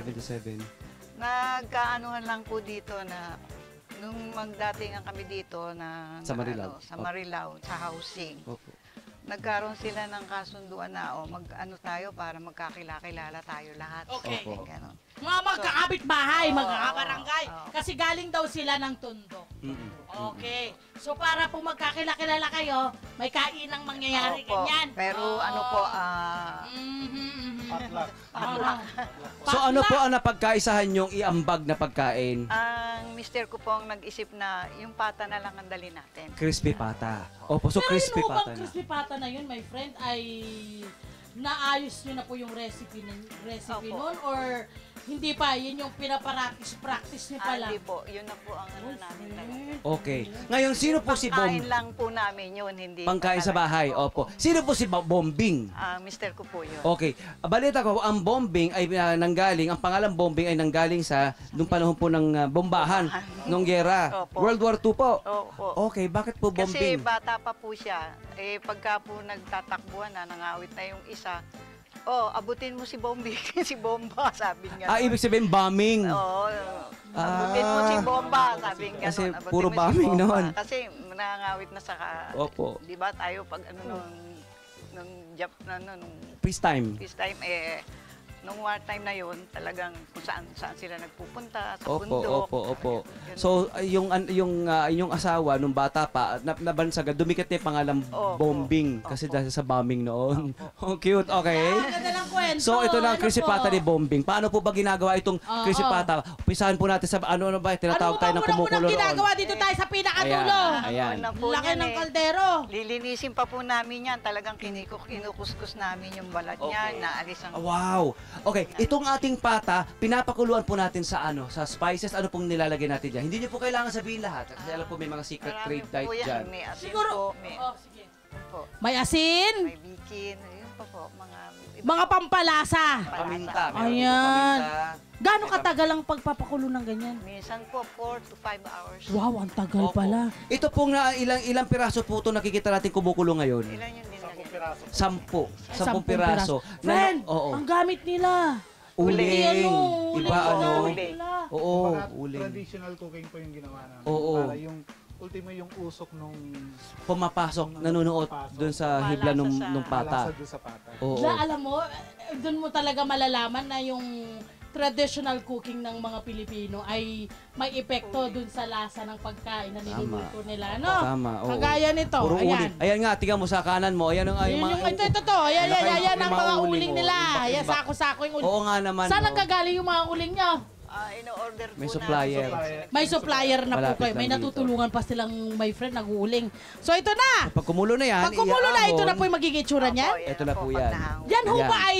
77. Nagkaanuhan lang po dito na nung magdatingan kami dito na Sa Marilao. sa Marilao, sa housing. Opo. Nagkaroon sila ng kasunduan na mag-ano tayo para magkakilala tayo lahat. Okay. Opo. Ganon. Mga magkakabit-bahay, Oo, magkakabarangay. oo. Kasi galing daw sila ng Tondo. Mm-mm. Okay. So para po magkakilala kayo, may kainang mangyayari Opo. ganyan. Pero ano po, Potluck. So ano po ang napagkaisahan yung iambag na pagkain? ang mister ko po ang nag-isip na yung pata na lang ang dali natin. Crispy pata. Opo, so Pero crispy yung pata upang na. crispy pata na yun, my friend, ay naayos nyo na po yung recipe Opo. nun or hindi pa? Yun yung pinapractice nyo pa lang? Hindi po, yun na po ang ano namin talaga. Okay. Ngayon, sino po si Pangkain Bom? lang po namin yun, hindi. Pangkain sa talaga. bahay. Opo. Sino po si Bombing? Mister ko po yun. Okay. Balita ko, ang bombing ay nanggaling, ang pangalang bombing ay nanggaling sa nung panahon po ng bombahan, nung gera. Opo. World War II po. Opo. Okay, bakit po Kasi bombing? bata pa po siya. Pagka po nagtatakbuhan na, nangawit na yung isa, abutin mo si Bombi, si Bomba, sabi nga. Ibig sabihin bombing. Oo, abutin mo si Bomba, sabi nga. Kasi abutin puro mo si bombing Bomba. noon. Kasi nangangawit na sa, Opo. di ba tayo pag nung Peace time. peace time, nung war time na yun, talagang kung saan sila nagpupunta, sa Opo, bundok. opo. Ganun. So yung asawa nung bata pa nabansaga, dumikit niya yung pangalan Opo. bombing kasi dahil sa bombing noon. Oh, cute. Okay. Ganda ng kwento. So ito na ang Ano crispy po? pata ni bombing. Paano po ba ginagawa itong Oo. crispy pata? Umpisahan po natin sa ano ba tinatawag tayo ng kumukulo Ano roon. ginagawa dito tayo sa pinakadulo? Ayan. Una po Laki niyan ng kaldero. Lilinisin pa po namin yan. Talagang kinukuskus namin yung balat niya, naalis ang... Wow. Okay, itong ating pata, pinapakuluan po natin sa sa spices. Ano pong nilalagay natin diyan? Hindi niyo po kailangan sabihin lahat kasi alam po may mga secret Marami trade po diet yan. diyan. May asin Siguro. po, may, Sige. po, May asin, may bikin, ayun pa po, mga pampalasa. Paminta. meron po Ayan. paminta. Gaano katagal ang pagpapakulo ng ganyan? Minsan po, 4 to 5 hours. Wow, ang tagal Opo. pala. Ito pong ilang piraso po ito nakikita natin kumukulo ngayon? Ilan yun din lagi? 10. 10 Sampung piraso. Friend, Oo. ang gamit nila. Uling. Uling. Iba ano. Uling. Oo, Kumbaga, uling. traditional cooking po yung ginawa namin. Oo. Para yung ultimo yung usok nung Pumapasok, nanunuot dun sa hibla nung pata. malasa doon sa pata. Oo. Alam mo, doon mo talaga malalaman na yung traditional cooking ng mga Pilipino ay may epekto dun sa lasa ng pagkain na niluluto nila, no? Tama, oo. Kagaya nito, Puro ayan. uling. Ayan nga, tingnan mo sa kanan mo. Ayan ang Ito. Ayan ang mga uling nila. Imbak-imbak. Ayan, sako-sako yung uling. Oo nga naman. Saan oh. nanggagaling yung mga uling nyo? Ino-order po May namin. supplier. May supplier na po Malapit kayo. May lang dito. natutulungan pa silang my friend nag-uuling. So ito na! Pag kumulo na yan, Pag kumulo na, ito na po yung magiging itsura niyan. Ito na po yan. Yan ho Yan. ba ay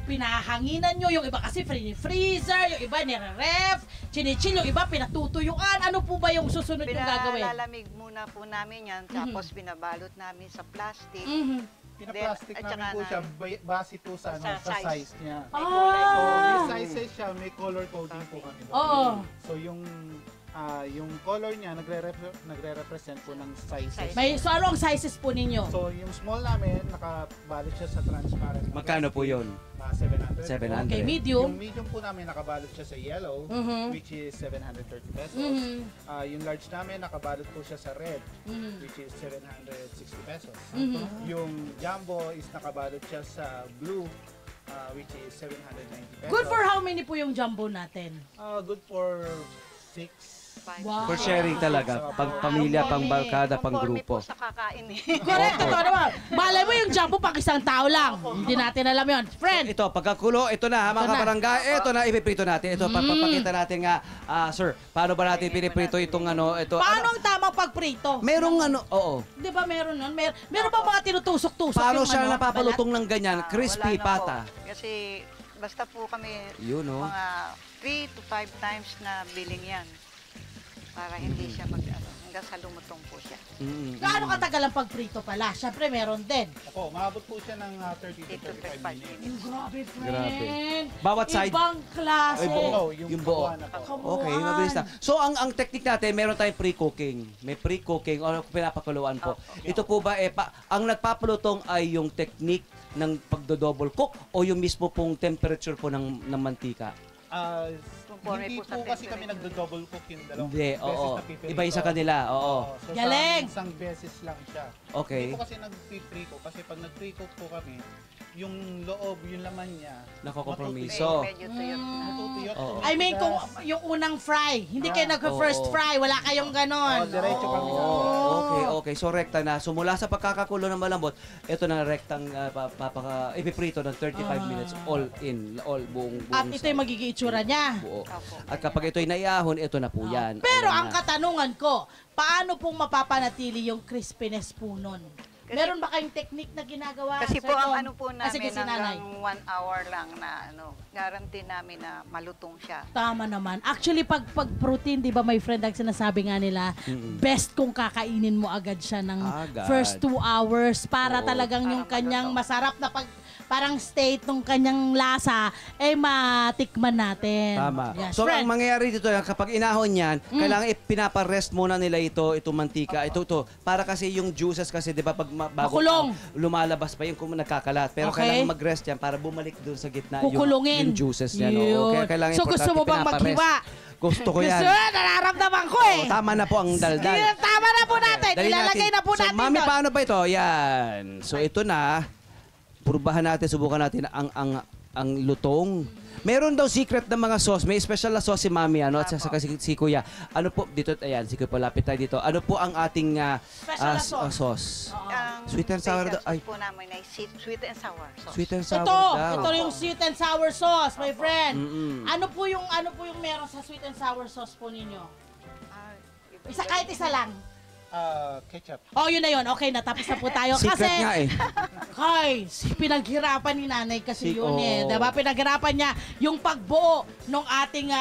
pinahanginan nyo? Yung iba kasi freezer, yung iba nire-ref, chinichill, yung iba pinatutuyuan. Ano po ba yung susunod yung gagawin? Pinalalamig muna po namin yan, tapos binabalot namin sa plastic. Mhm. Pinaplastic At namin saka po siya base po sa, sa sa size niya. So, Ah! may sizes siya, may color coding po kami. doon. Oo. So, yung color niya, nagre-represent po ng sizes. So ano ang sizes po ninyo? So, yung small namin, nakabalot siya sa transparent. na Magkano po plastic, yun? 700. 700. Okay, Yung medium. medium po namin, nakabalot siya sa yellow, Mhm. which is 730 pesos. Mhm. Yung large namin, nakabalot po siya sa red, Mhm. which is 760 pesos. Mhm. Yung jumbo is nakabalot siya sa blue, which is 790 pesos. Good for how many po yung jumbo natin? Good for 6. Wow. For sharing talaga. Pang pamilya, pang barkada, pang Conforme grupo. po sa kakain eh. Correct, totoo naman. Malay mo yung jumbo pang isang tao lang. Hindi natin alam yun. Friend, Ito, pagkakulo, ito na, Ito ha, mga na. kabarangay, ito na, ipiprito natin. Ito, papakita natin nga, sir, paano ba natin piniprito itong ano, ito? paano Ano? ang tamang pagprito? Merong ano, oo. Di ba meron nun? Meron ba mga tinutusok-tusok Paano yung siya ano, napapalutong ng ganyan? Ah, Crispy wala na po. pata. Kasi basta po kami Yun, no? mga 3 to 5 times na biling yan. Para hindi siya hanggang sa lumutong po siya. Mm, Gaano katagal ang pagprito pala? Siyempre meron din. Ako, maabot po siya ng 30 to 35 minutes. Grabe, friend. Grabe. Bawat side? Ibang klase. Ay, buo. Yung Yung buo. kabuuan na po. Okay, mabilis na. So, ang technique natin, meron tayong pre-cooking. May pre-cooking o pinapakuluan po. Ito po ba, ang nagpapalutong ay yung technique ng pagdo-double cook o yung mismo pong temperature po ng mantika? Conforme Hindi po sa po kasi kami temperature. nagdo-double cook yung dalawang Hindi, beses oo. na pipirito. Iba yung sa kanila, oo. So, Galing! Isang beses lang siya. Okay. Hindi po kasi nag-pre-cook kasi pag nag-pre-cook po kami, yung loob, yung laman niya, Nakokompromiso. Medyo tuyot na. matutuyot. Oo. I mean, kung yung unang fry, hindi kayo nag-first Oo. fry, wala kayong ganon. Diretso kami na. Okay. So, rekta na. So, mula sa pagkakakulo ng malambot, ito na rektang ipiprito ng 35 minutes all in, all buong At ito yung magiging itsura niya. buo. Opo. At kapag ito'y naiahon, ito na po yan. Pero Ayan ang na. katanungan ko, paano pong mapapanatili yung crispiness po nun? Meron ba kayong technique na ginagawa? Kasi Sir po ang Tom? ano po Ah, sige, namin si nanay. hanggang 1 hour lang na guarantee namin na malutong siya. Tama naman. Actually, pag protein, di ba my friend, ang sinasabi nga nila, best kung kakainin mo agad siya ng Agad. first 2 hours para Oo. talagang yung Para kanyang malutong. masarap na parang state ng kanyang lasa, matikman natin. Tama. Yes, So, ang friend. mangyayari dito, kapag inahon yan, kailangan ipinaparest muna nila itong mantika. Ito. Para kasi yung juices kasi, di ba, pag bago Makulong. lumalabas pa yung kung nagkakalat. Pero Okay. kailangan mag-rest yan para bumalik doon sa gitna Kukulungin. yung juices niya. No? Yun. Kaya kailangan So, gusto mo importante bang pinaparest. maghiwa? Gusto ko yan. Gusto, nararamdaman ko eh. Oo, tama na po ang daldal. Tama na po natin. Dali Ilalagay na po So, natin mami, doon. paano ba ito? Yan. So, ito na. Purbahan natin, subukan natin ang lutong. Meron daw secret na mga sauce. May special na sauce si mami, ano? At saka si kuya. Ano po, dito, ayan, si kuya po, lapit tayo dito. Ano po ang ating Special na sauce. sauce? Ang Sweet and sour special daw- ay. sauce po namin ay sweet and sour sauce. Sweet and sour Ito, daw. ito yung sweet and sour sauce, my friend. Mm-mm. Ano po yung meron sa sweet and sour sauce po ninyo? Ah, Kahit isa lang. Ketchup. Oh, yun na yun. Okay, natapos na po tayo. Secret Kasi, nga eh. pinaghirapan ni nanay kasi yun Oo. Diba? Pinaghirapan niya yung pagbuo ng ating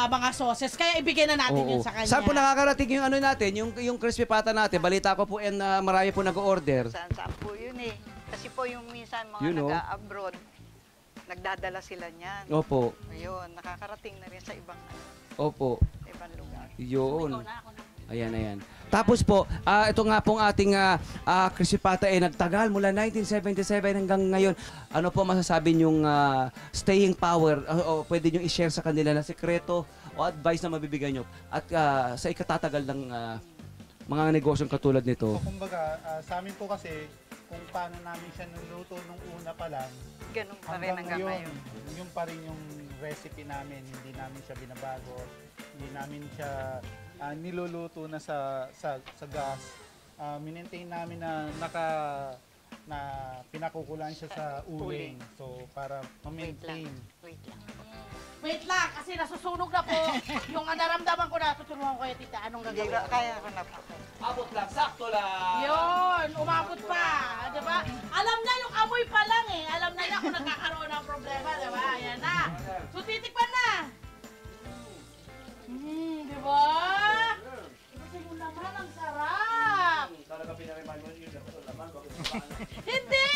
mga sauces. Kaya ibigay na natin yun Oo. sa kanya. Saan po nakakarating yung ano natin, yung crispy pata natin? Balita ko po marami po nag-order. Saan po yun eh. Kasi po yung minsan mga You know. nag-abroad, nagdadala sila niyan. Opo. Ayun, nakakarating na rin sa ibang Opo. ibang lugar. Yun. Ayan. Tapos po, ito nga pong ating crispy pata nagtagal mula 1977 hanggang ngayon. Ano po masasabi niyong staying power o pwede niyong i-share sa kanila na sekreto o advice na mabibigyan niyo at sa ikatatagal ng mga negosyong katulad nito? So, kumbaga, sa amin po kasi, kung paano namin siya niluto nung una pa lang, Ganun pa rin hanggang ngayon. yung pa rin yung recipe namin, hindi namin siya binabago, hindi namin siya niluluto na sa gas. Minentain namin na pinakukulan siya sa uling. So, para ma-maintain. Wait lang. Wait lang, kasi nasusunog na po. Yung naramdaman ko na, tutulungan ko tita, anong Hindi gagawin? ba, kaya ko na po. Abot lang, sakto lang. Yun, umabot pa. Diba? Alam na yung amoy pa lang eh. Alam na niya kung nagkakaroon ng problema. Diba? Ayan na. So, titikpan na. Diba? Kasi yung laman, ang sarap. Hindi!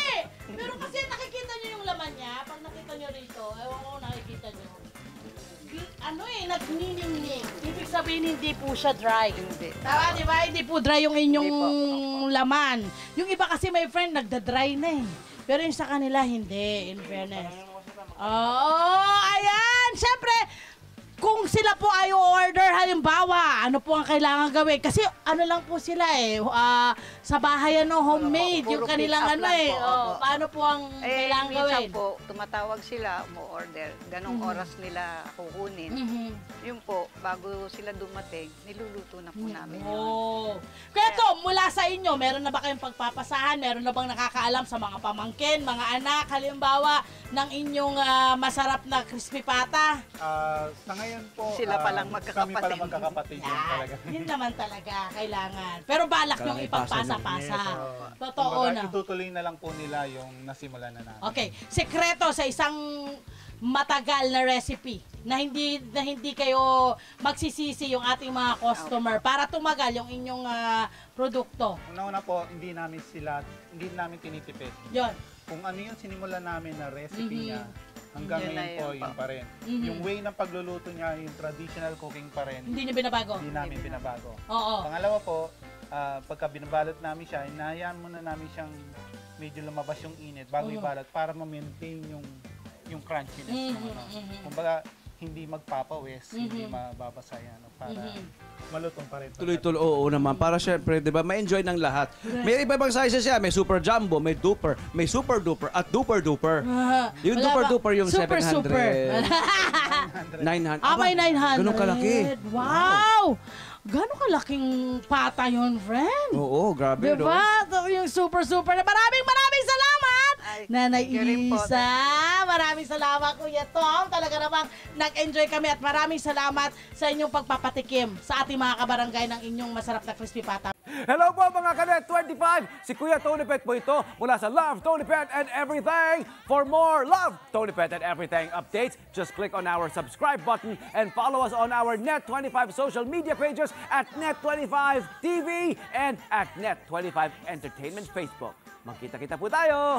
Pero kasi nakikita niyo yung laman niya. Pag nakita niyo rito, ewan ko nakikita niyo. Ano eh, nagniningning. Ibig sabihin hindi po siya dry. Hindi. Tama, di ba? Hindi po dry yung inyong Hindi laman. Yung iba kasi may friend, nagda-dry na eh. Pero yung sa kanila, hindi, in fairness. Oh, ayan! Siyempre, kung sila po ay order, halimbawa, ano po ang kailangan gawin? Kasi ano lang po sila eh, sa bahay homemade, Puro yung kanilang pick up ano lang eh. po, Oh, opo. paano po ang kailangan minsan gawin? po, tumatawag sila, mo-order. Ganong oras nila kukunin. Mhm. Yun po, bago sila dumating, niluluto na po namin yun. Oh. Kaya to, mula sa inyo, meron na ba kayong pagpapasahan? Meron na bang nakakaalam sa mga pamangkin, mga anak, halimbawa, ng inyong masarap na crispy pata? Sa ngayon po, Sila palang kami magkakapatid. palang magkakapatid yun talaga. Yun naman talaga, kailangan. Pero balak yung Kailangan ipagpasa-pasa. Totoo Kumbaga, na. itutuloy na lang po nila yung nasimulan na namin. Okay, sekreto sa isang matagal na recipe na hindi kayo magsisisi yung ating mga customer para tumagal yung inyong produkto. Una-una po, hindi namin tinitipid. Yon. Kung ano yung sinimulan namin na recipe Mhm. niya, hanggang Yun na ngayon po, yun yun po. pa rin. Mhm. Yung way ng pagluluto niya, yung traditional cooking pa rin, Hindi niyo binabago. hindi namin binabago. Oo. Pangalawa po, pagka binabalot namin siya, inahayaan muna namin siyang medyo lumabas yung init bago Mhm. ibalot para ma-maintain yung crunchiness. Mhm, ng ano. mhm. Kumbaga, hindi magpapawis, hindi Mhm. mababasa yan para Mhm. malutong pa rin. Tuloy-tuloy, oo naman. Para syempre, di ba, ma-enjoy ng lahat. May iba-ibang sizes siya. May super jumbo, may duper, may super duper, at duper duper. Yung Wala duper ba? duper yung Super, 700. super. 900. May 900. Ganun kalaki. Wow! Ganun kalaking pata yun, friend. Oo, grabe. no? Diba? So, yung super, super. Maraming salamat! Ay, Nanay thank you rin po. Isa. Maraming salamat, Kuya Tom. Talaga namang nag-enjoy kami at maraming salamat sa inyong pagpapatikim sa ating mga kabarangay ng inyong masarap na crispy pata. Hello po mga Kanet 25! Si Kuya Tony Pet po ito mula sa Love, Tony Pet and Everything. For more Love, Tony Pet and Everything updates, just click on our subscribe button and follow us on our Net25 social media pages at Net25 TV and at Net25 Entertainment Facebook. Magkita-kita po tayo!